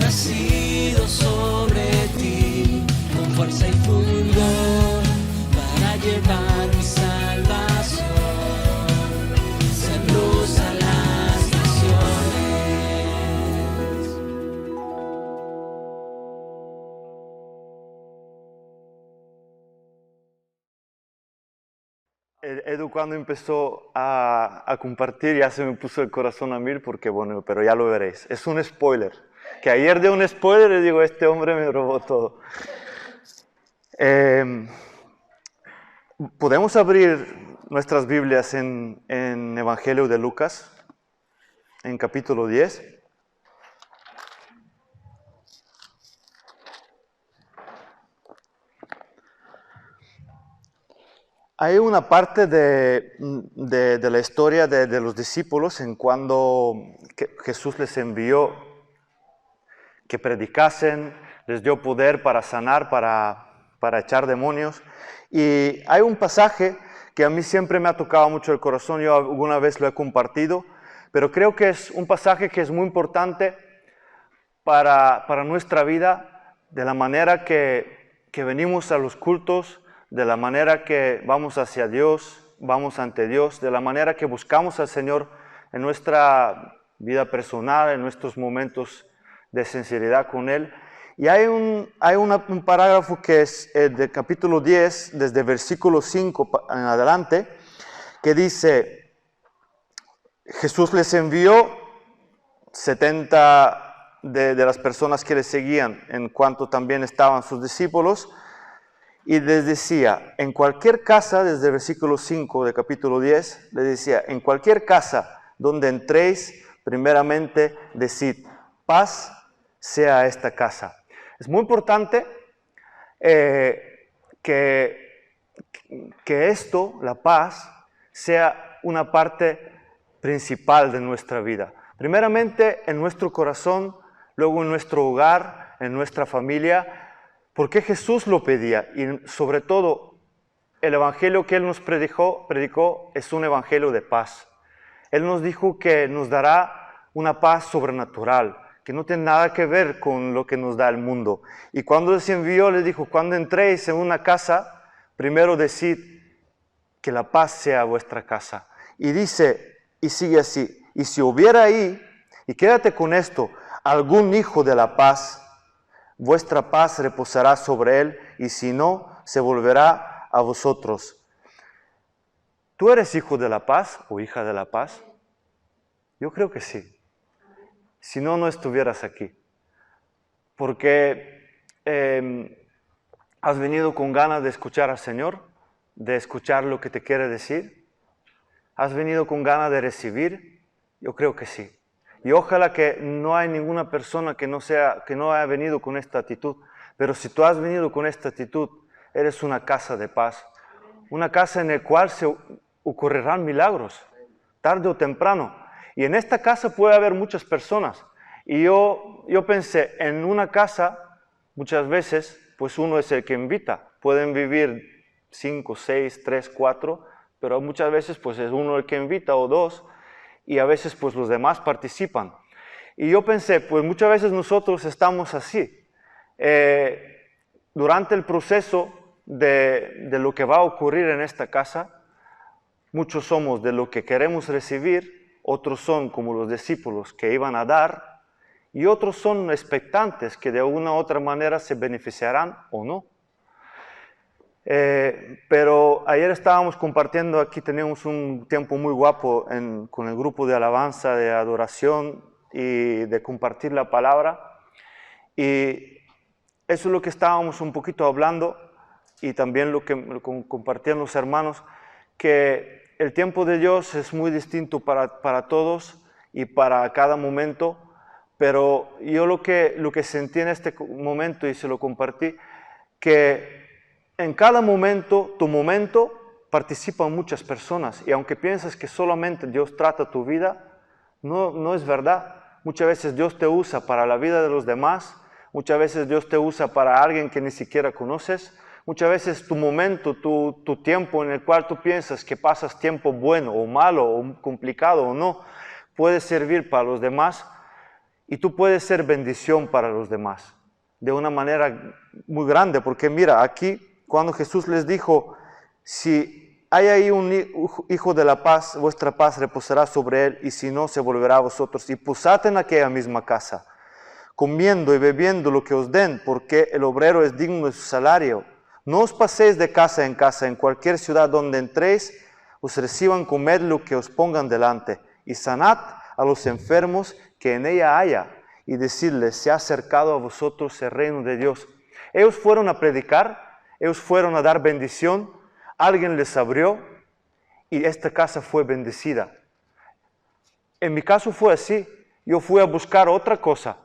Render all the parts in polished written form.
nacido sobre ti, con fuerza y fulgor, para llevar mi salvación, ser luz a las naciones. Edu, cuando empezó a compartir, ya se me puso el corazón a mil, porque bueno, pero ya lo veréis. Es un spoiler. Que ayer de un spoiler y digo, este hombre me robó todo. Podemos abrir nuestras Biblias en Evangelio de Lucas, en capítulo 10. Hay una parte de la historia de los discípulos en cuando Jesús les envió que predicasen, les dio poder para sanar, para echar demonios. Y hay un pasaje que a mí siempre me ha tocado mucho el corazón, yo alguna vez lo he compartido, pero creo que es un pasaje que es muy importante para nuestra vida, de la manera que venimos a los cultos, de la manera que vamos hacia Dios, vamos ante Dios, de la manera que buscamos al Señor en nuestra vida personal, en nuestros momentos de sinceridad con Él. Y hay un parágrafo que es del capítulo 10, desde versículo 5 en adelante, que dice: Jesús les envió 70 de las personas que le seguían, en cuanto también estaban sus discípulos, y les decía, en cualquier casa, desde el versículo 5 del capítulo 10, les decía, en cualquier casa donde entréis, primeramente decid, paz sea esta casa. Es muy importante que esto, la paz, sea una parte principal de nuestra vida. Primeramente en nuestro corazón, luego en nuestro hogar, en nuestra familia, porque Jesús lo pedía, y sobre todo el evangelio que Él nos predicó es un evangelio de paz. Él nos dijo que nos dará una paz sobrenatural, que no tiene nada que ver con lo que nos da el mundo. Y cuando les envió, les dijo, cuando entréis en una casa, primero decid que la paz sea vuestra casa. Y dice, y sigue así, y si hubiera ahí, y quédate con esto, algún hijo de la paz, vuestra paz reposará sobre él, y si no, se volverá a vosotros. ¿Tú eres hijo de la paz o hija de la paz? Yo creo que sí. Si no, no estuvieras aquí. Porque has venido con ganas de escuchar al Señor, de escuchar lo que te quiere decir. ¿Has venido con ganas de recibir? Yo creo que sí. Y ojalá que no hay ninguna persona que no haya venido con esta actitud. Pero si tú has venido con esta actitud, eres una casa de paz. Una casa en la cual se ocurrirán milagros, tarde o temprano. Y en esta casa puede haber muchas personas. Y yo pensé, en una casa, muchas veces, pues uno es el que invita. Pueden vivir 5, 6, 3, 4, pero muchas veces pues es uno el que invita o dos. Y a veces pues los demás participan. Y yo pensé, pues muchas veces nosotros estamos así. Durante el proceso de lo que va a ocurrir en esta casa, muchos somos de lo que queremos recibir, otros son como los discípulos que iban a dar, y otros son expectantes que de una u otra manera se beneficiarán o no. Pero ayer estábamos compartiendo, aquí teníamos un tiempo muy guapo con el grupo de alabanza, de adoración y de compartir la palabra. Y eso es lo que estábamos un poquito hablando y también lo que compartían los hermanos, que el tiempo de Dios es muy distinto para todos y para cada momento, pero yo lo que sentí en este momento y se lo compartí, que en cada momento, tu momento, participan muchas personas. Y aunque pienses que solamente Dios trata tu vida, no es verdad. Muchas veces Dios te usa para la vida de los demás. Muchas veces Dios te usa para alguien que ni siquiera conoces. Muchas veces tu momento, tu tiempo en el cual tú piensas que pasas tiempo bueno o malo o complicado o no, puede servir para los demás. y tú puedes ser bendición para los demás de una manera muy grande, porque mira, aquí cuando Jesús les dijo, si hay ahí un hijo de la paz, vuestra paz reposará sobre él, y si no, se volverá a vosotros, y posad en aquella misma casa, comiendo y bebiendo lo que os den, porque el obrero es digno de su salario. No os paséis de casa, en cualquier ciudad donde entréis, os reciban, comed lo que os pongan delante, y sanad a los enfermos que en ella haya, y decidles, se ha acercado a vosotros el reino de Dios. Ellos fueron a predicar, ellos fueron a dar bendición, alguien les abrió, y esta casa fue bendecida. En mi caso fue así, yo fui a buscar otra cosa,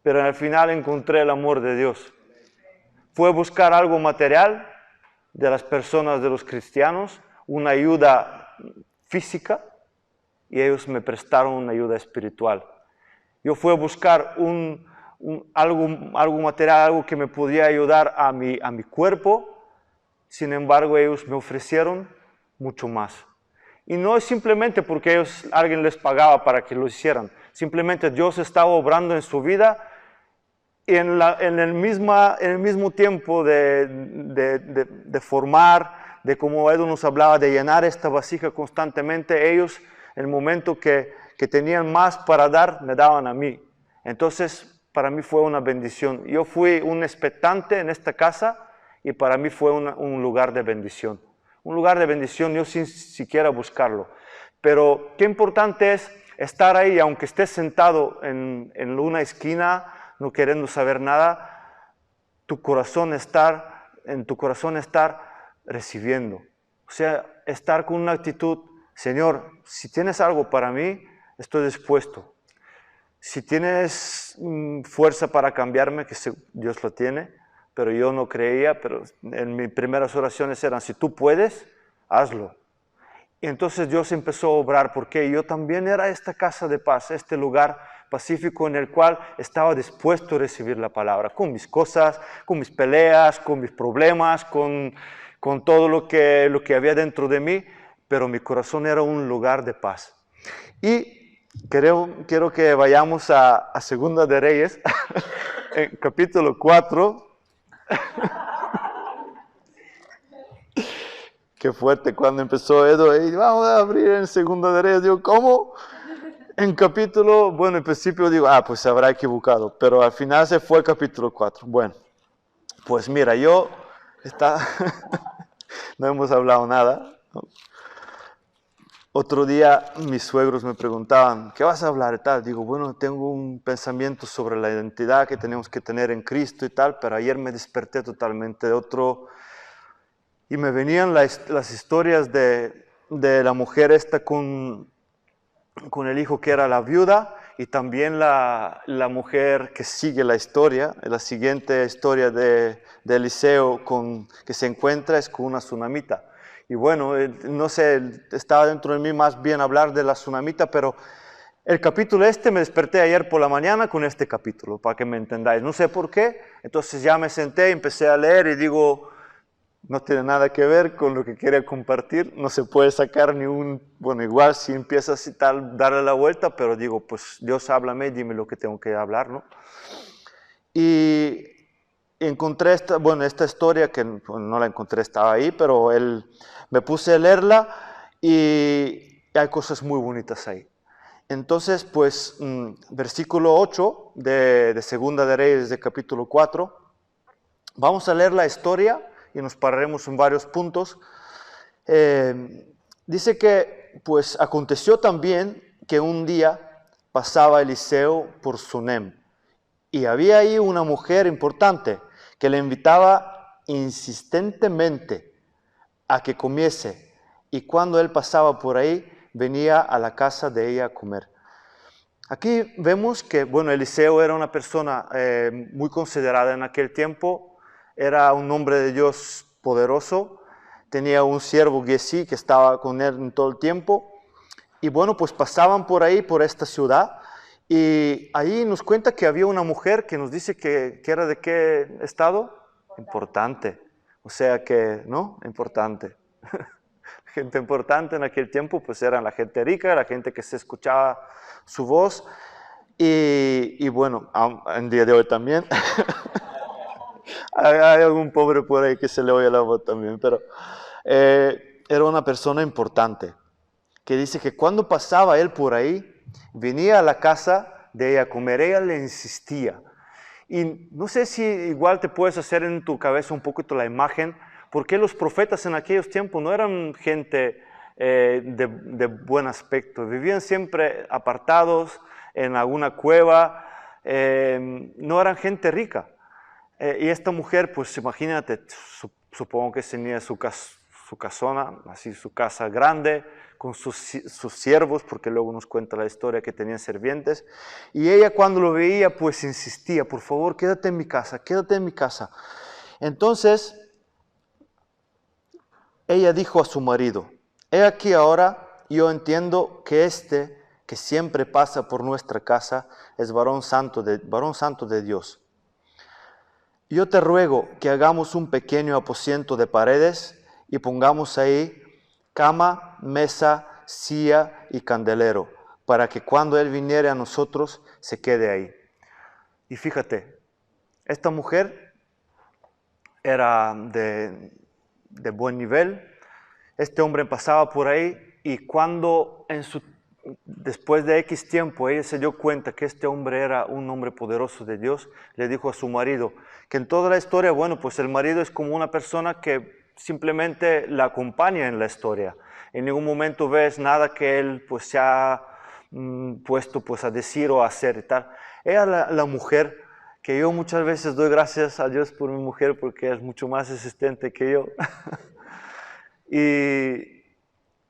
pero al final encontré el amor de Dios. Fue a buscar algo material de las personas, de los cristianos, una ayuda física, y ellos me prestaron una ayuda espiritual. Yo fui a buscar algo material, algo que me podía ayudar a mi cuerpo, sin embargo ellos me ofrecieron mucho más. Y no es simplemente porque alguien les pagaba para que lo hicieran, simplemente Dios estaba obrando en su vida, y en el mismo tiempo de formar, de como Edu nos hablaba, de llenar esta vasija constantemente, ellos, en el momento que tenían más para dar, me daban a mí. Entonces, para mí fue una bendición. Yo fui un expectante en esta casa, y para mí fue un lugar de bendición. Un lugar de bendición, yo sin siquiera buscarlo. Pero qué importante es estar ahí, aunque estés sentado en una esquina, no queriendo saber nada, en tu corazón estar recibiendo. O sea, estar con una actitud, Señor, si tienes algo para mí, estoy dispuesto. Si tienes fuerza para cambiarme, que Dios lo tiene, pero yo no creía, pero en mis primeras oraciones eran, si tú puedes, hazlo. Y entonces Dios empezó a obrar, porque yo también era esta casa de paz, este lugar pacífico en el cual estaba dispuesto a recibir la palabra, con mis cosas, con mis peleas, con mis problemas, con todo lo que había dentro de mí, pero mi corazón era un lugar de paz. Y quiero que vayamos a Segunda de Reyes, en capítulo 4. Qué fuerte cuando empezó Edo, y vamos a abrir en Segunda de Reyes. Digo, ¿cómo? En capítulo, bueno, en principio digo, pues se habrá equivocado, pero al final se fue al capítulo 4. Bueno, pues mira, no hemos hablado nada, ¿no? Otro día mis suegros me preguntaban, ¿qué vas a hablar y tal? Digo, bueno, tengo un pensamiento sobre la identidad que tenemos que tener en Cristo y tal, pero ayer me desperté totalmente de otro, y me venían las historias de la mujer esta con el hijo que era la viuda, y también la mujer que sigue la historia, la siguiente historia de Eliseo que se encuentra es con una tsunamita. Y bueno, no sé, estaba dentro de mí más bien hablar de la tsunamita, pero el capítulo me desperté ayer por la mañana con este capítulo, para que me entendáis. No sé por qué, entonces ya me senté y empecé a leer y digo, no tiene nada que ver con lo que quería compartir, no se puede sacar bueno, igual si empiezas y tal, darle la vuelta, pero digo, pues Dios háblame, dime lo que tengo que hablar, ¿no? Y encontré esta historia, que no la encontré, estaba ahí, pero me puse a leerla y hay cosas muy bonitas ahí. Entonces, pues, versículo 8 de Segunda de Reyes, de capítulo 4, vamos a leer la historia y nos pararemos en varios puntos. Dice que, pues, aconteció también que un día pasaba Eliseo por Sunem, y había ahí una mujer importante que le invitaba insistentemente a que comiese, y cuando él pasaba por ahí, venía a la casa de ella a comer. Aquí vemos que, bueno, Eliseo era una persona muy considerada en aquel tiempo, era un hombre de Dios poderoso, tenía un siervo Giesi que estaba con él en todo el tiempo, y bueno, pues pasaban por ahí, por esta ciudad, y ahí nos cuenta que había una mujer que nos dice que era de qué estado, importante, o sea que, ¿no? Importante. Gente importante en aquel tiempo, pues eran la gente rica, la gente que se escuchaba su voz, Y bueno, en día de hoy también. Hay algún pobre por ahí que se le oye la voz también, pero era una persona importante, que dice que cuando pasaba él por ahí, venía a la casa de ella a comer, ella le insistía. Y no sé si igual te puedes hacer en tu cabeza un poquito la imagen, porque los profetas en aquellos tiempos no eran gente de buen aspecto, vivían siempre apartados en alguna cueva, no eran gente rica. Y esta mujer, pues imagínate, supongo que tenía su casona, así su casa grande, con sus siervos, porque luego nos cuenta la historia que tenían sirvientes. Y ella cuando lo veía, pues insistía, por favor, quédate en mi casa, quédate en mi casa. Entonces, ella dijo a su marido, he aquí ahora, yo entiendo que que siempre pasa por nuestra casa, es varón santo de Dios. Yo te ruego que hagamos un pequeño aposento de paredes y pongamos ahí cama, mesa, silla y candelero, para que cuando Él viniere a nosotros se quede ahí. Y fíjate, esta mujer era de buen nivel, este hombre pasaba por ahí y cuando después de X tiempo ella se dio cuenta que este hombre era un hombre poderoso de Dios, le dijo a su marido, que en toda la historia, bueno, pues el marido es como una persona que simplemente la acompaña en la historia. En ningún momento ves nada que él pues se ha puesto pues a decir o a hacer y tal. Era la mujer que yo muchas veces doy gracias a Dios por mi mujer porque es mucho más existente que yo. Y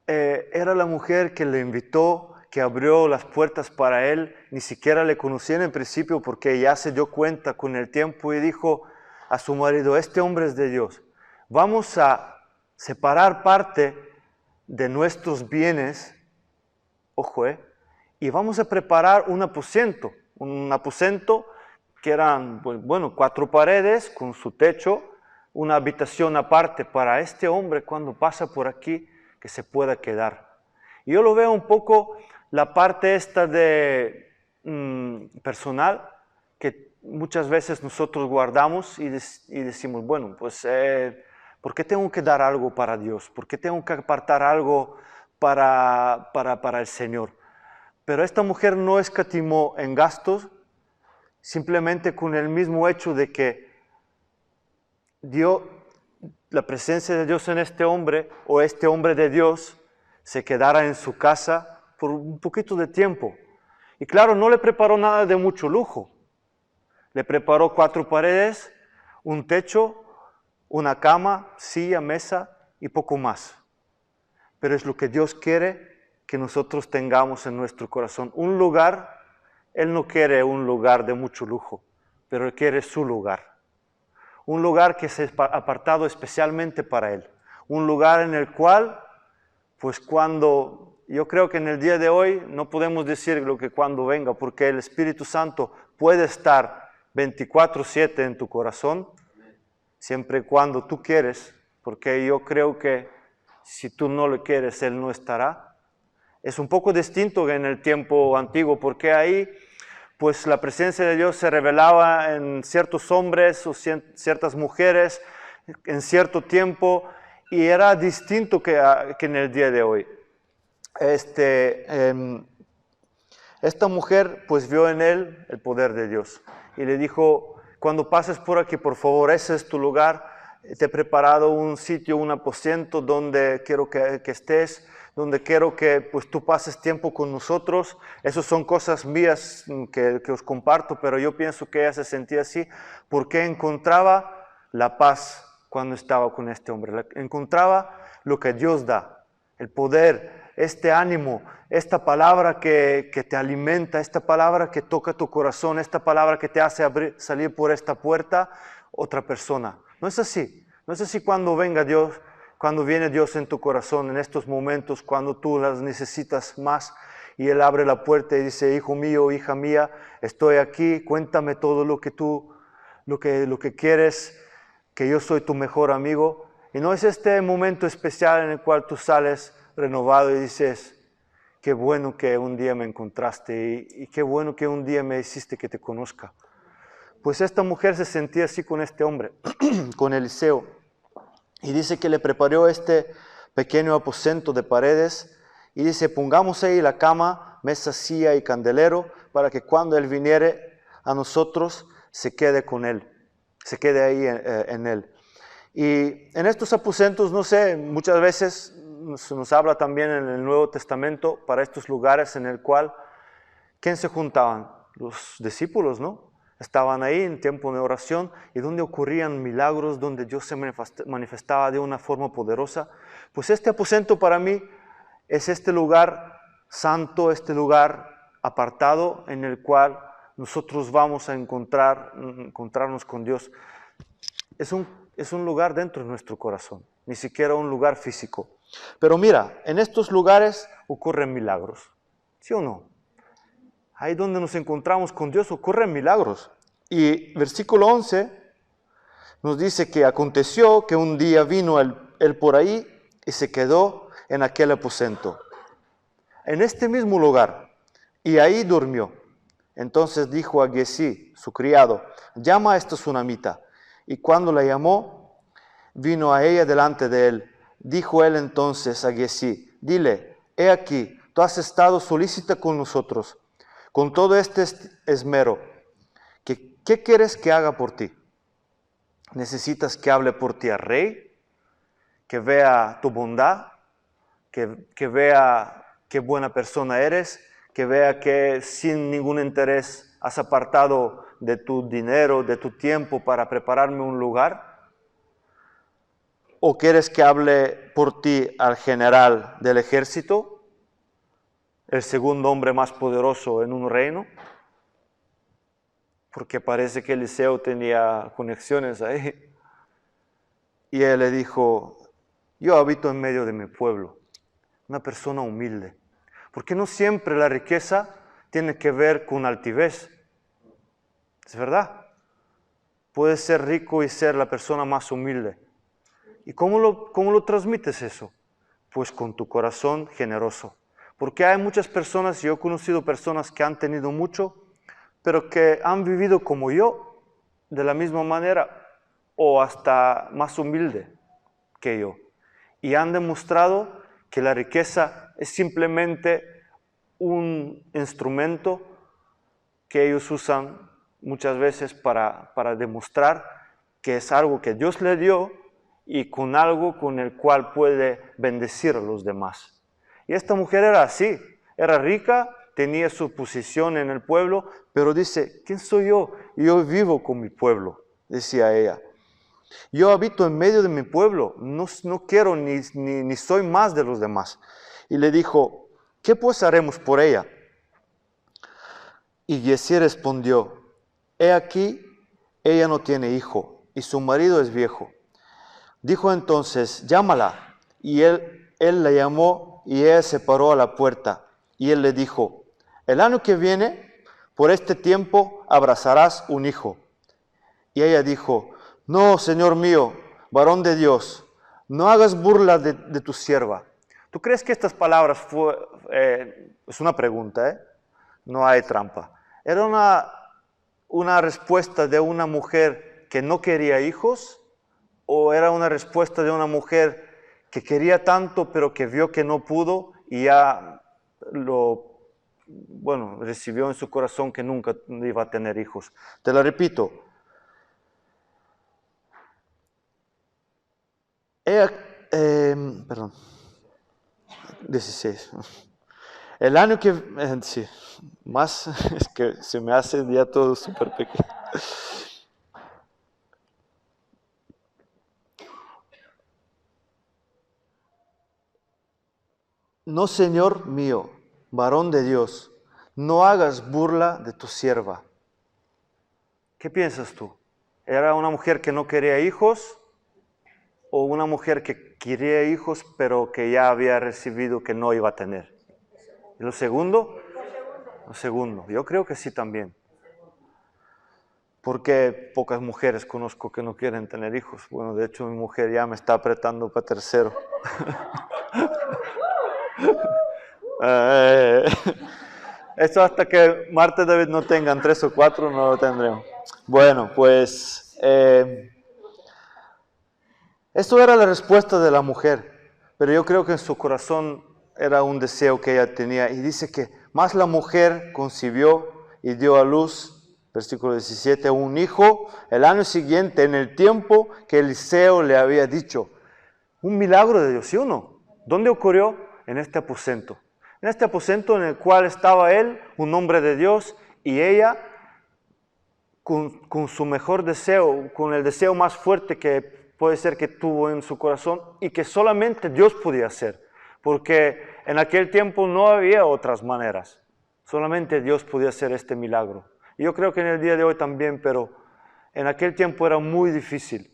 era la mujer que le invitó, que abrió las puertas para él, ni siquiera le conocía en principio porque ya se dio cuenta con el tiempo y dijo a su marido, este hombre es de Dios, vamos a separar parte de nuestros bienes, ojo, y vamos a preparar un aposento que eran, bueno, 4 paredes con su techo, una habitación aparte para este hombre cuando pasa por aquí, que se pueda quedar. Y yo lo veo un poco la parte esta de personal que muchas veces nosotros guardamos y decimos, bueno, pues ¿por qué tengo que dar algo para Dios? ¿Por qué tengo que apartar algo para el Señor? Pero esta mujer no escatimó en gastos, simplemente con el mismo hecho de que dio la presencia de Dios en este hombre, o este hombre de Dios, se quedara en su casa por un poquito de tiempo. Y claro, no le preparó nada de mucho lujo. Le preparó 4 paredes, un techo, una cama, silla, mesa y poco más. Pero es lo que Dios quiere que nosotros tengamos en nuestro corazón. Un lugar, Él no quiere un lugar de mucho lujo, pero Él quiere su lugar. Un lugar que se ha apartado especialmente para Él. Un lugar en el cual, pues yo creo que en el día de hoy no podemos decir lo que cuando venga, porque el Espíritu Santo puede estar 24/7 en tu corazón, siempre y cuando tú quieres, porque yo creo que si tú no lo quieres, Él no estará. Es un poco distinto que en el tiempo antiguo, porque ahí pues la presencia de Dios se revelaba en ciertos hombres o ciertas mujeres en cierto tiempo y era distinto que en el día de hoy. Esta mujer pues vio en él el poder de Dios y le dijo, cuando pases por aquí, por favor, ese es tu lugar, te he preparado un sitio, un aposento donde quiero que estés, donde quiero que pues, tú pases tiempo con nosotros. Esas son cosas mías que os comparto, pero yo pienso que ella se sentía así porque encontraba la paz cuando estaba con este hombre. Encontraba lo que Dios da, el poder, este ánimo, esta palabra que te alimenta, esta palabra que toca tu corazón, esta palabra que te hace salir por esta puerta otra persona. No es así. No es así cuando venga Dios. Cuando viene Dios en tu corazón, en estos momentos, cuando tú las necesitas más, y Él abre la puerta y dice, hijo mío, hija mía, estoy aquí, cuéntame todo lo que tú, lo que quieres, que yo soy tu mejor amigo. Y no es este momento especial en el cual tú sales renovado y dices, qué bueno que un día me encontraste y qué bueno que un día me hiciste que te conozca. Pues esta mujer se sentía así con este hombre, con Eliseo. Y dice que le preparó este pequeño aposento de paredes y dice, pongamos ahí la cama, mesa, silla y candelero para que cuando él viniere a nosotros se quede con él, se quede ahí en él. Y en estos aposentos, no sé, muchas veces nos habla también en el Nuevo Testamento para estos lugares en el cual, ¿quién se juntaban? Los discípulos, ¿no? Estaban ahí en tiempo de oración y donde ocurrían milagros, donde Dios se manifestaba de una forma poderosa. Pues este aposento para mí es este lugar santo, este lugar apartado en el cual nosotros vamos a encontrarnos con Dios. Es un lugar dentro de nuestro corazón, ni siquiera un lugar físico. Pero mira, en estos lugares ocurren milagros, ¿sí o no? Ahí donde nos encontramos con Dios ocurren milagros. Y versículo 11 nos dice que aconteció que un día vino él por ahí y se quedó en aquel aposento, en este mismo lugar, y ahí durmió. Entonces dijo a Giezi, su criado, llama a esta sunamita. Y cuando la llamó, vino a ella delante de él. Dijo él entonces a Giezi, dile, he aquí, tú has estado solícita con nosotros, con todo este esmero. ¿Qué quieres que haga por ti? ¿Necesitas que hable por ti al rey? ¿Que vea tu bondad? ¿Que vea qué buena persona eres? ¿Que vea que sin ningún interés has apartado de tu dinero, de tu tiempo para prepararme un lugar? ¿O quieres que hable por ti al general del ejército? El segundo hombre más poderoso en un reino, porque parece que Eliseo tenía conexiones ahí. Y él le dijo, yo habito en medio de mi pueblo, una persona humilde. Porque no siempre la riqueza tiene que ver con altivez. Es verdad. Puedes ser rico y ser la persona más humilde. ¿Y cómo lo transmites eso? Pues con tu corazón generoso. Porque hay muchas personas, yo he conocido personas que han tenido mucho, pero que han vivido como yo, de la misma manera, o hasta más humilde que yo. Y han demostrado que la riqueza es simplemente un instrumento que ellos usan muchas veces para demostrar que es algo que Dios le dio y con algo con el cual puede bendecir a los demás. Y esta mujer era así, era rica, tenía su posición en el pueblo, pero dice, ¿quién soy yo? Yo vivo con mi pueblo, decía ella. Yo habito en medio de mi pueblo, no quiero ni soy más de los demás. Y le dijo, ¿qué pues haremos por ella? Y Giezi respondió, he aquí, ella no tiene hijo, y su marido es viejo. Dijo entonces, llámala. Y él la llamó, y ella se paró a la puerta. Y él le dijo, el año que viene, por este tiempo, abrazarás un hijo. Y ella dijo, no, Señor mío, varón de Dios, no hagas burla de tu sierva. ¿Tú crees que estas palabras es una pregunta, no hay trampa? ¿Era una respuesta de una mujer que no quería hijos? ¿O era una respuesta de una mujer que quería tanto pero que vio que no pudo y ya recibió en su corazón que nunca iba a tener hijos? Te la repito. Perdón. 16. El año que... sí, más es que se me hace ya todo súper pequeño. No, Señor mío, varón de Dios, no hagas burla de tu sierva. ¿Qué piensas tú? ¿Era una mujer que no quería hijos? ¿O una mujer que quería hijos pero que ya había recibido que no iba a tener? ¿Y lo segundo? Lo segundo. Yo creo que sí también. Porque pocas mujeres conozco que no quieren tener hijos. Bueno, de hecho mi mujer ya me está apretando para tercero. Esto hasta que Marta y David no tengan 3 o 4 no lo tendremos. Bueno, pues esto era la respuesta de la mujer, pero yo creo que en su corazón era un deseo que ella tenía. Y dice que más la mujer concibió y dio a luz, versículo 17, un hijo el año siguiente, en el tiempo que Eliseo le había dicho. Un milagro de Dios, ¿sí o no? ¿Dónde ocurrió? En este aposento. En este aposento en el cual estaba él, un hombre de Dios, y ella con su mejor deseo, con el deseo más fuerte que puede ser que tuvo en su corazón y que solamente Dios podía hacer. Porque en aquel tiempo no había otras maneras. Solamente Dios podía hacer este milagro. Y yo creo que en el día de hoy también, pero en aquel tiempo era muy difícil.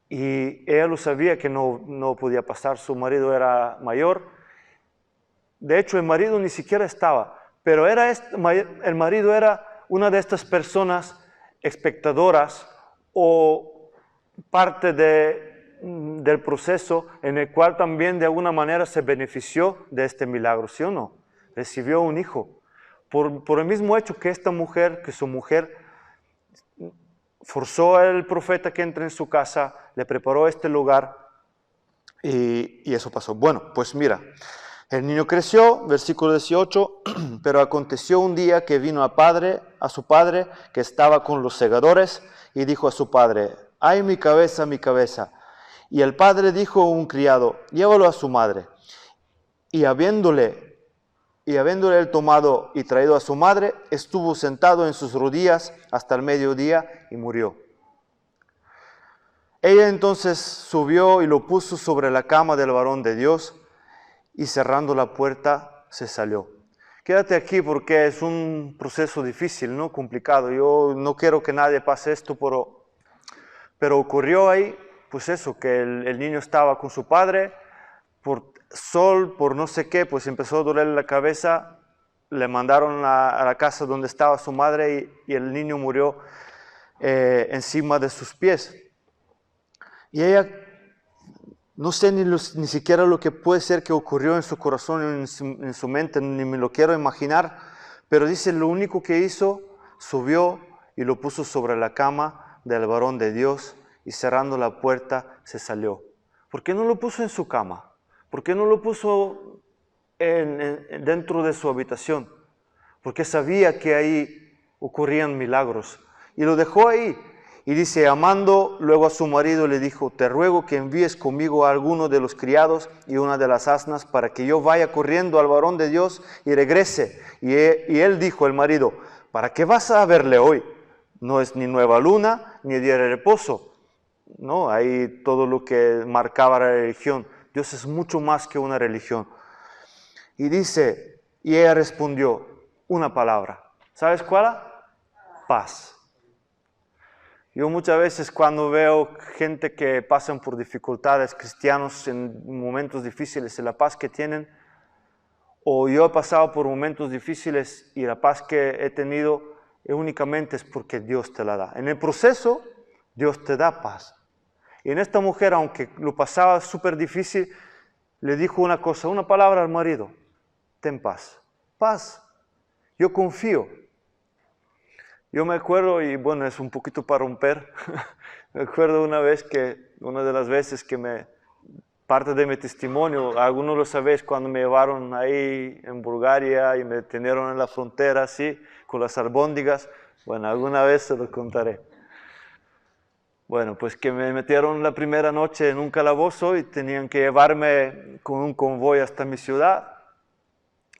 Y ella lo sabía que no podía pasar. Su marido era mayor. De hecho, el marido ni siquiera estaba. Pero el marido era una de estas personas espectadoras o parte del proceso en el cual también de alguna manera se benefició de este milagro, ¿sí o no? Recibió un hijo. Por el mismo hecho que su mujer forzó al profeta que entre en su casa, le preparó este lugar y eso pasó. Bueno, pues mira, el niño creció, versículo 18, pero aconteció un día que vino a su padre que estaba con los segadores y dijo a su padre, ¡ay, mi cabeza, mi cabeza! Y el padre dijo a un criado, llévalo a su madre. Y habiéndole él tomado y traído a su madre, estuvo sentado en sus rodillas hasta el mediodía y murió. Ella entonces subió y lo puso sobre la cama del varón de Dios y cerrando la puerta se salió. Quédate aquí porque es un proceso difícil, ¿no? Complicado. Yo no quiero que nadie pase esto, pero ocurrió ahí, pues eso, que el niño estaba con su padre, por no sé qué, pues empezó a dolerle la cabeza, le mandaron a la casa donde estaba su madre y el niño murió encima de sus pies. Y ella, no sé ni siquiera lo que puede ser que ocurrió en su corazón, en su mente, ni me lo quiero imaginar, pero dice, lo único que hizo, subió y lo puso sobre la cama del varón de Dios y cerrando la puerta se salió. ¿Por qué no lo puso en su cama? ¿Por qué no lo puso dentro de su habitación? Porque sabía que ahí ocurrían milagros. Y lo dejó ahí. Y dice, amando luego a su marido, le dijo, te ruego que envíes conmigo a alguno de los criados y una de las asnas para que yo vaya corriendo al varón de Dios y regrese. Y él dijo, el marido, ¿para qué vas a verle hoy? No es ni nueva luna ni día de reposo. No, ahí todo lo que marcaba la religión. Dios es mucho más que una religión. Y dice, y ella respondió una palabra. ¿Sabes cuál? Paz. Yo muchas veces cuando veo gente que pasan por dificultades, cristianos en momentos difíciles, y la paz que tienen, o yo he pasado por momentos difíciles y la paz que he tenido únicamente es porque Dios te la da. En el proceso, Dios te da paz. Y en esta mujer, aunque lo pasaba súper difícil, le dijo una cosa, una palabra al marido, ten paz. Paz, yo confío. Yo me acuerdo, y bueno, es un poquito para romper, me acuerdo una de las veces que parte de mi testimonio, algunos lo sabéis, cuando me llevaron ahí en Bulgaria y me detuvieron en la frontera así, con las albóndigas, bueno, alguna vez se lo contaré. Bueno, pues que me metieron la primera noche en un calabozo y tenían que llevarme con un convoy hasta mi ciudad.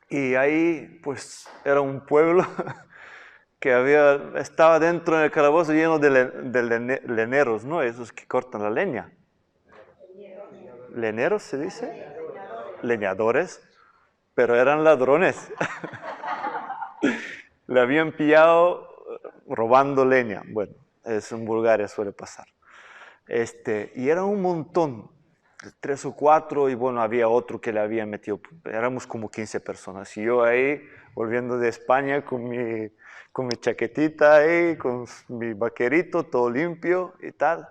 Y ahí, pues, era un pueblo que estaba dentro del calabozo lleno de leneros, ¿no? Esos que cortan la leña. ¿Leneros se dice? Leñadores, pero eran ladrones. Le habían pillado robando leña. Bueno, eso en Bulgaria suele pasar. Y era un montón, 3 o 4, y bueno, había otro que le habían metido, éramos como 15 personas. Y yo ahí, volviendo de España con mi chaquetita ahí, con mi vaquerito, todo limpio y tal.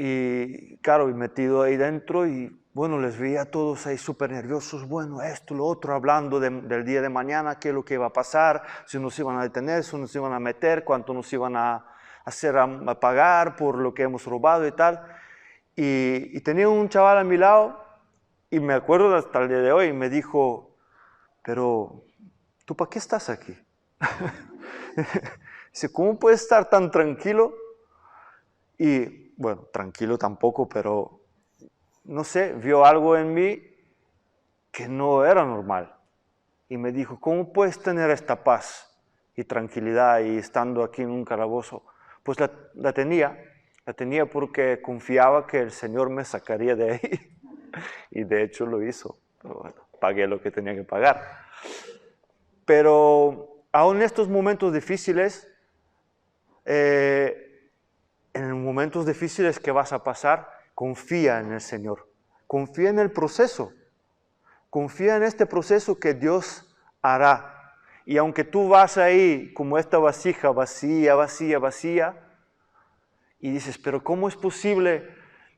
Y claro, metido ahí dentro y bueno, les veía a todos ahí súper nerviosos, bueno, esto, lo otro, hablando del día de mañana, qué es lo que iba a pasar, si nos iban a detener, si nos iban a meter, cuánto nos iban a hacer a pagar por lo que hemos robado y tal. Y tenía un chaval a mi lado, y me acuerdo hasta el día de hoy, me dijo, pero, ¿tú para qué estás aquí? Dice, ¿cómo puedes estar tan tranquilo? Y, bueno, tranquilo tampoco, pero no sé, vio algo en mí que no era normal. Y me dijo, ¿cómo puedes tener esta paz y tranquilidad y estando aquí en un calabozo? Pues la tenía porque confiaba que el Señor me sacaría de ahí. Y de hecho lo hizo. Pero bueno, pagué lo que tenía que pagar. Pero aún en estos momentos difíciles, en los momentos difíciles que vas a pasar, confía en el Señor, confía en el proceso, confía en este proceso que Dios hará. Y aunque tú vas ahí como esta vasija vacía, vacía, vacía, y dices, pero ¿cómo es posible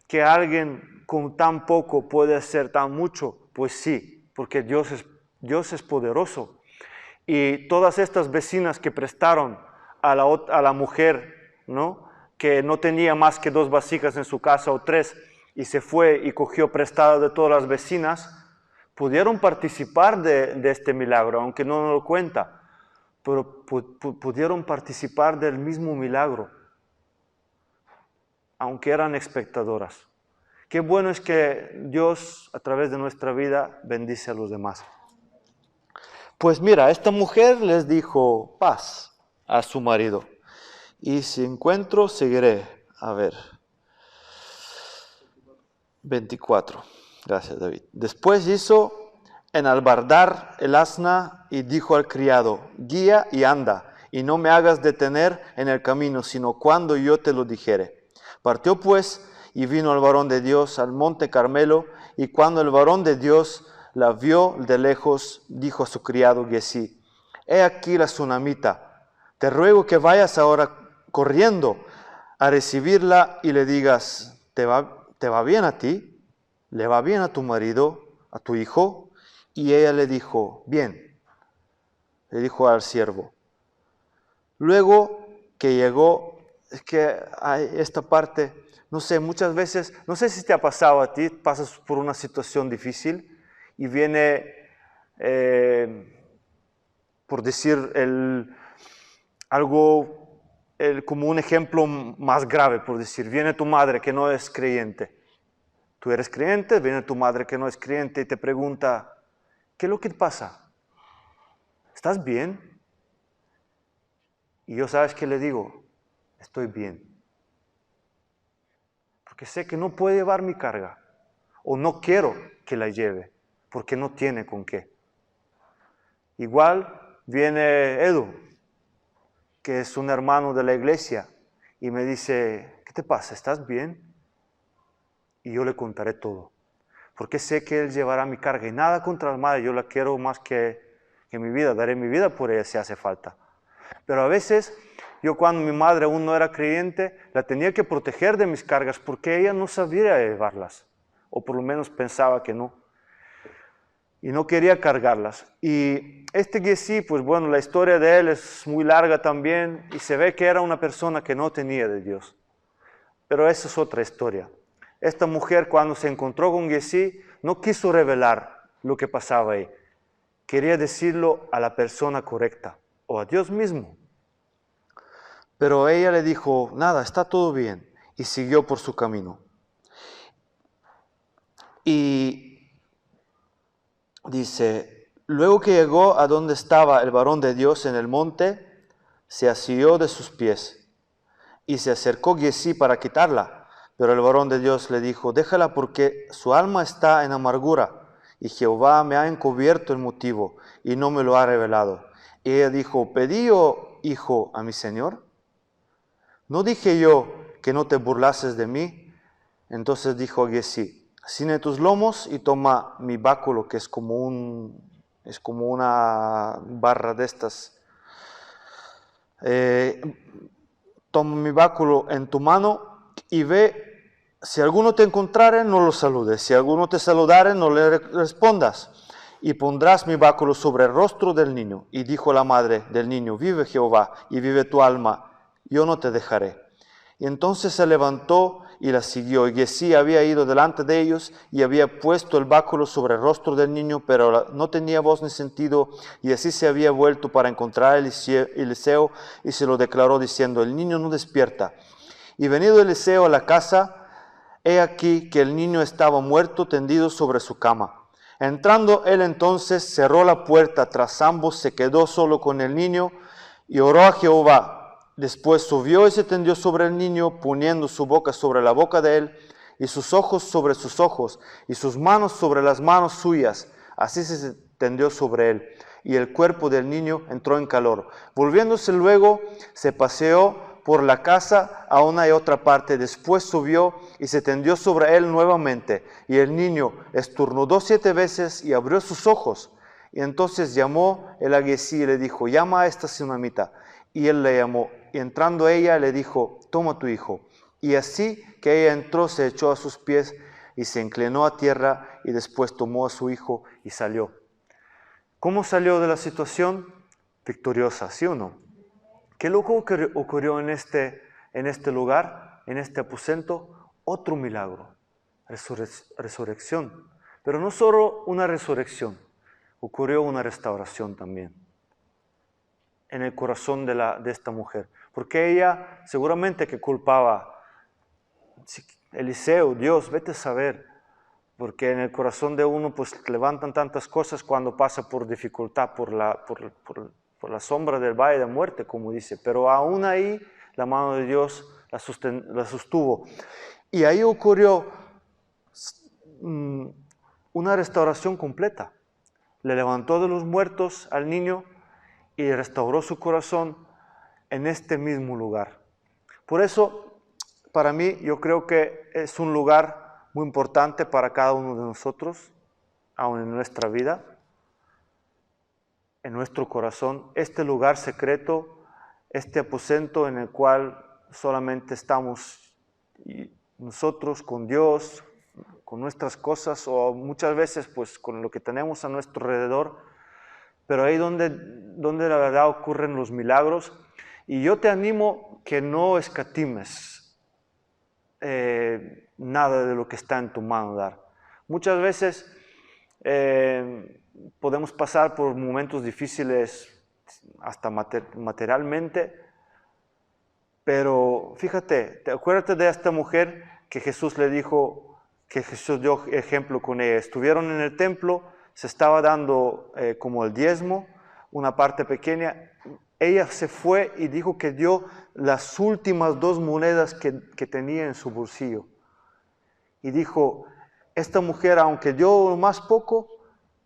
que alguien con tan poco puede hacer tan mucho? Pues sí, porque Dios es poderoso. Y todas estas vecinas que prestaron a la mujer, ¿no?, que no tenía más que 2 vasijas en su casa o 3, y se fue y cogió prestado de todas las vecinas, pudieron participar de este milagro, aunque no nos lo cuenta, pero pudieron participar del mismo milagro, aunque eran espectadoras. Qué bueno es que Dios, a través de nuestra vida, bendice a los demás. Pues mira, esta mujer les dijo paz a su marido. Y si encuentro, seguiré. A ver. 24. Gracias, David. Después hizo enalbardar el asna y dijo al criado, guía y anda, y no me hagas detener en el camino, sino cuando yo te lo dijere. Partió pues y vino el varón de Dios al monte Carmelo, y cuando el varón de Dios la vio de lejos, dijo a su criado Giezi, he aquí la sunamita, te ruego que vayas ahora corriendo a recibirla y le digas, ¿te va bien a ti? ¿Le va bien a tu marido, a tu hijo? Y ella le dijo, bien, le dijo al siervo. Luego que llegó, es que hay esta parte, no sé, muchas veces, no sé si te ha pasado a ti, pasas por una situación difícil y viene, por decir, como un ejemplo más grave, por decir, viene tu madre que no es creyente. Tú eres creyente, viene tu madre que no es creyente y te pregunta, ¿qué es lo que te pasa? ¿Estás bien? Y yo, ¿sabes qué le digo? Estoy bien. Porque sé que no puede llevar mi carga, o no quiero que la lleve, porque no tiene con qué. Igual viene Edu, que es un hermano de la iglesia, y me dice, ¿qué te pasa? ¿Estás bien? Y yo le contaré todo, porque sé que Él llevará mi carga, y nada contra la madre, yo la quiero más que mi vida, daré mi vida por ella si hace falta. Pero a veces, yo cuando mi madre aún no era creyente, la tenía que proteger de mis cargas, porque ella no sabía llevarlas, o por lo menos pensaba que no. Y no quería cargarlas. Y este Giezi, pues bueno, la historia de él es muy larga también, y se ve que era una persona que no tenía de Dios. Pero esa es otra historia. Esta mujer, cuando se encontró con Giezi, no quiso revelar lo que pasaba ahí. Quería decirlo a la persona correcta, o a Dios mismo. Pero ella le dijo, nada, está todo bien, y siguió por su camino. Y dice, luego que llegó a donde estaba el varón de Dios en el monte, se asió de sus pies, y se acercó Giezi para quitarla. Pero el varón de Dios le dijo, déjala porque su alma está en amargura, y Jehová me ha encubierto el motivo, y no me lo ha revelado. Y ella dijo, pedí, oh hijo, a mi señor. ¿No dije yo que no te burlases de mí? Entonces dijo Giezi, ciñe tus lomos y toma mi báculo, que es como una barra de estas. Toma mi báculo en tu mano y ve si alguno te encontrare, no lo saludes. Si alguno te saludare, no le respondas. Y pondrás mi báculo sobre el rostro del niño. Y dijo la madre del niño, vive Jehová y vive tu alma, yo no te dejaré. Y entonces se levantó y la siguió. Y Giezi había ido delante de ellos y había puesto el báculo sobre el rostro del niño, pero no tenía voz ni sentido. Y así se había vuelto para encontrar a Eliseo y se lo declaró diciendo, el niño no despierta. Y venido Eliseo a la casa, he aquí que el niño estaba muerto tendido sobre su cama. Entrando él entonces, cerró la puerta tras ambos, se quedó solo con el niño y oró a Jehová. Después subió y se tendió sobre el niño, poniendo su boca sobre la boca de él, y sus ojos sobre sus ojos, y sus manos sobre las manos suyas. Así se tendió sobre él, y el cuerpo del niño entró en calor. Volviéndose luego, se paseó por la casa a una y otra parte. Después subió y se tendió sobre él nuevamente, y el niño estornudó 7 veces y abrió sus ojos. Y entonces llamó el a Giezi y le dijo, llama a esta tsunamita. Y él le llamó, y entrando ella le dijo, toma tu hijo. Y así que ella entró, se echó a sus pies y se inclinó a tierra, y después tomó a su hijo y salió. ¿Cómo salió de la situación? Victoriosa, ¿sí o no? ¿Qué loco ocurrió en este lugar, en este aposento? Otro milagro, resurrección. Pero no solo una resurrección, ocurrió una restauración también en el corazón de esta mujer. Porque ella seguramente que culpaba, Eliseo, Dios, vete a saber. Porque en el corazón de uno pues levantan tantas cosas cuando pasa por dificultad, por la sombra del valle de muerte, como dice. Pero aún ahí la mano de Dios la sostuvo. Y ahí ocurrió una restauración completa. Le levantó de los muertos al niño y restauró su corazón en este mismo lugar. Por eso, para mí, yo creo que es un lugar muy importante para cada uno de nosotros, aún en nuestra vida, en nuestro corazón, este lugar secreto, este aposento en el cual solamente estamos nosotros con Dios, con nuestras cosas o muchas veces pues con lo que tenemos a nuestro alrededor, pero ahí donde la verdad ocurren los milagros. Y yo te animo que no escatimes nada de lo que está en tu mano dar. Muchas veces podemos pasar por momentos difíciles hasta materialmente, pero fíjate, acuérdate de esta mujer que Jesús le dijo, que Jesús dio ejemplo con ella. Estuvieron en el templo, se estaba dando como el diezmo, una parte pequeña. Ella se fue y dijo que dio las últimas 2 monedas que tenía en su bolsillo. Y dijo, esta mujer, aunque dio más poco,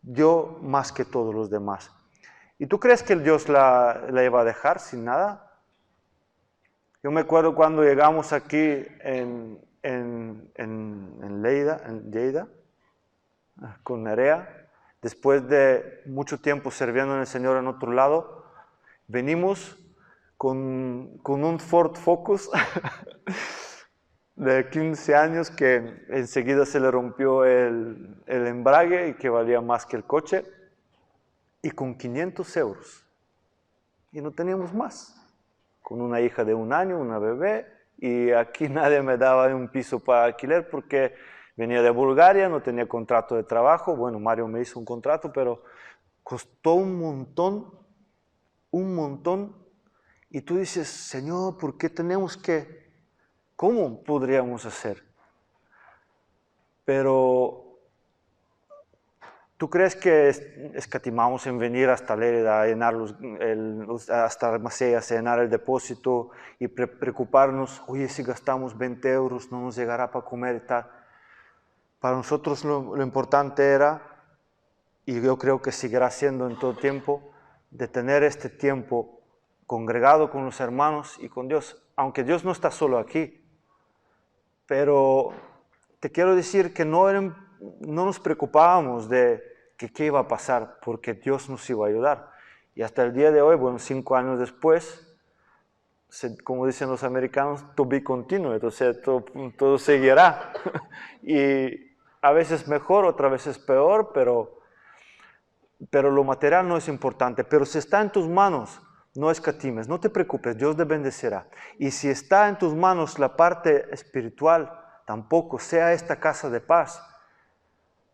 dio más que todos los demás. ¿Y tú crees que Dios la iba a dejar sin nada? Yo me acuerdo cuando llegamos aquí en Lleida, con Nerea. Después de mucho tiempo sirviendo en el Señor en otro lado, venimos con un Ford Focus de 15 años que enseguida se le rompió el embrague y que valía más que el coche, y con 500 euros. Y no teníamos más. Con una hija de 1 año, una bebé, y aquí nadie me daba un piso para alquiler porque venía de Bulgaria, no tenía contrato de trabajo. Bueno, Mario me hizo un contrato, pero costó un montón. Y tú dices, Señor, ¿por qué tenemos que? ¿Cómo podríamos hacer? Pero, ¿tú crees que escatimamos en venir hasta Lérida a llenar hasta Maceas, a llenar el depósito y preocuparnos, oye, si gastamos 20 euros no nos llegará para comer y tal? Para nosotros lo importante era, y yo creo que seguirá siendo en todo tiempo, de tener este tiempo congregado con los hermanos y con Dios, aunque Dios no está solo aquí. Pero te quiero decir que no nos preocupábamos de qué iba a pasar, porque Dios nos iba a ayudar. Y hasta el día de hoy, bueno, 5 años después, como dicen los americanos, to be continued, o sea, todo seguirá. Y a veces mejor, otras veces peor, pero lo material no es importante. Pero si está en tus manos, no escatimes, no te preocupes, Dios te bendecirá. Y si está en tus manos la parte espiritual, tampoco sea esta casa de paz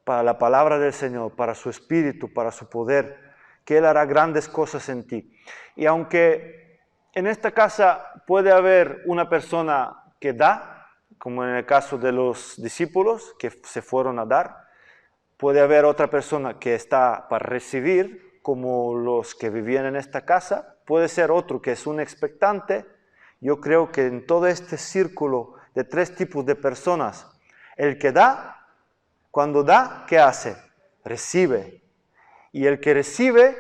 para la palabra del Señor, para su espíritu, para su poder, que Él hará grandes cosas en ti. Y aunque en esta casa puede haber una persona que da, como en el caso de los discípulos que se fueron a dar, puede haber otra persona que está para recibir, como los que vivían en esta casa, puede ser otro que es un expectante. Yo creo que en todo este círculo de tres tipos de personas, el que da, cuando da, ¿qué hace? Recibe. Y el que recibe,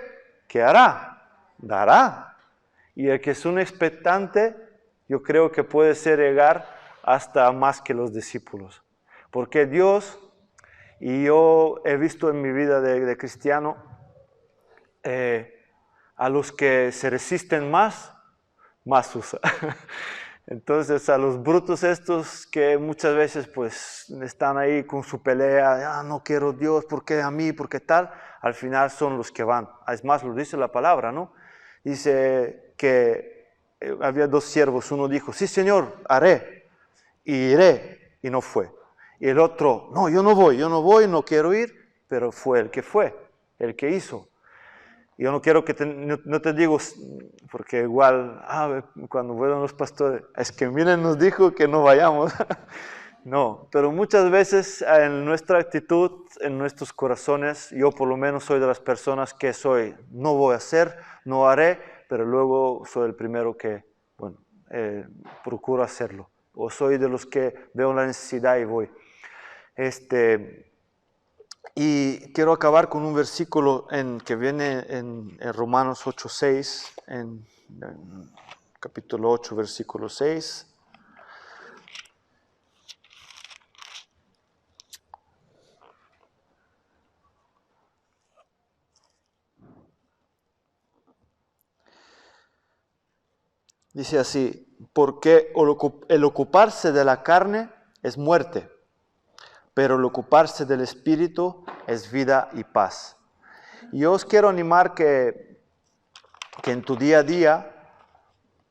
¿qué hará? Dará. Y el que es un expectante, yo creo que puede ser llegar hasta más que los discípulos. Porque Dios, y yo he visto en mi vida de cristiano, a los que se resisten más usa. Entonces a los brutos estos que muchas veces pues están ahí con su pelea, no quiero Dios, ¿por qué a mí? ¿Por qué tal? Al final son los que van. Es más, lo dice la palabra, ¿no? Dice que había dos siervos, uno dijo, sí Señor, haré, y iré, y no fue. Y el otro, no, yo no voy, no quiero ir, pero fue, el que hizo. Yo no quiero que no te digo, porque igual, cuando vuelvan los pastores, es que miren, nos dijo que no vayamos. No, pero muchas veces en nuestra actitud, en nuestros corazones, yo por lo menos soy de las personas que no voy a hacer, no haré, pero luego soy el primero que, procuro hacerlo. O soy de los que veo la necesidad y voy. Y quiero acabar con un versículo que viene en Romanos 8:6, en capítulo 8, versículo 6. Dice así, porque el ocuparse de la carne es muerte, pero el ocuparse del Espíritu es vida y paz. Y yo os quiero animar que en tu día a día,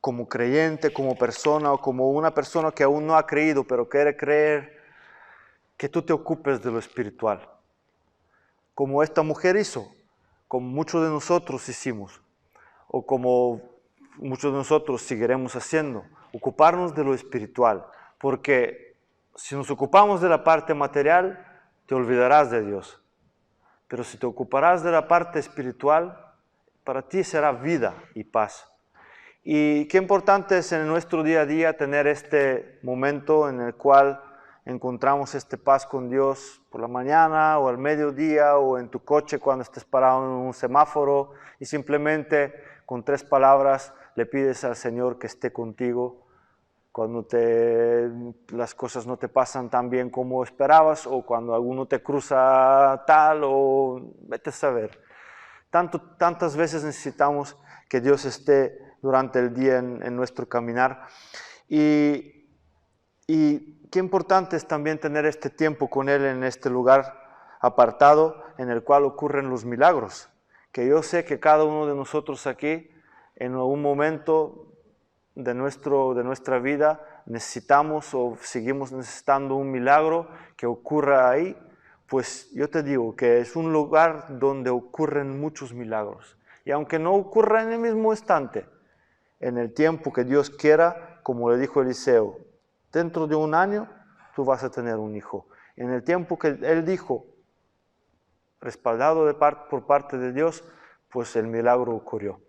como creyente, como persona o como una persona que aún no ha creído, pero quiere creer, que tú te ocupes de lo espiritual. Como esta mujer hizo, como muchos de nosotros hicimos, o como muchos de nosotros seguiremos haciendo, ocuparnos de lo espiritual, porque si nos ocupamos de la parte material, te olvidarás de Dios. Pero si te ocuparás de la parte espiritual, para ti será vida y paz. Y qué importante es en nuestro día a día tener este momento en el cual encontramos esta paz con Dios por la mañana o al mediodía o en tu coche cuando estés parado en un semáforo y simplemente con 3 palabras le pides al Señor que esté contigo cuando las cosas no te pasan tan bien como esperabas o cuando alguno te cruza tal o vete a saber. Tantas veces necesitamos que Dios esté durante el día en nuestro caminar y qué importante es también tener este tiempo con Él en este lugar apartado en el cual ocurren los milagros, que yo sé que cada uno de nosotros aquí en algún momento de nuestra vida necesitamos o seguimos necesitando un milagro que ocurra ahí, pues yo te digo que es un lugar donde ocurren muchos milagros. Y aunque no ocurra en el mismo instante, en el tiempo que Dios quiera, como le dijo Eliseo, dentro de 1 año tú vas a tener un hijo. En el tiempo que Él dijo, respaldado por parte de Dios, pues el milagro ocurrió.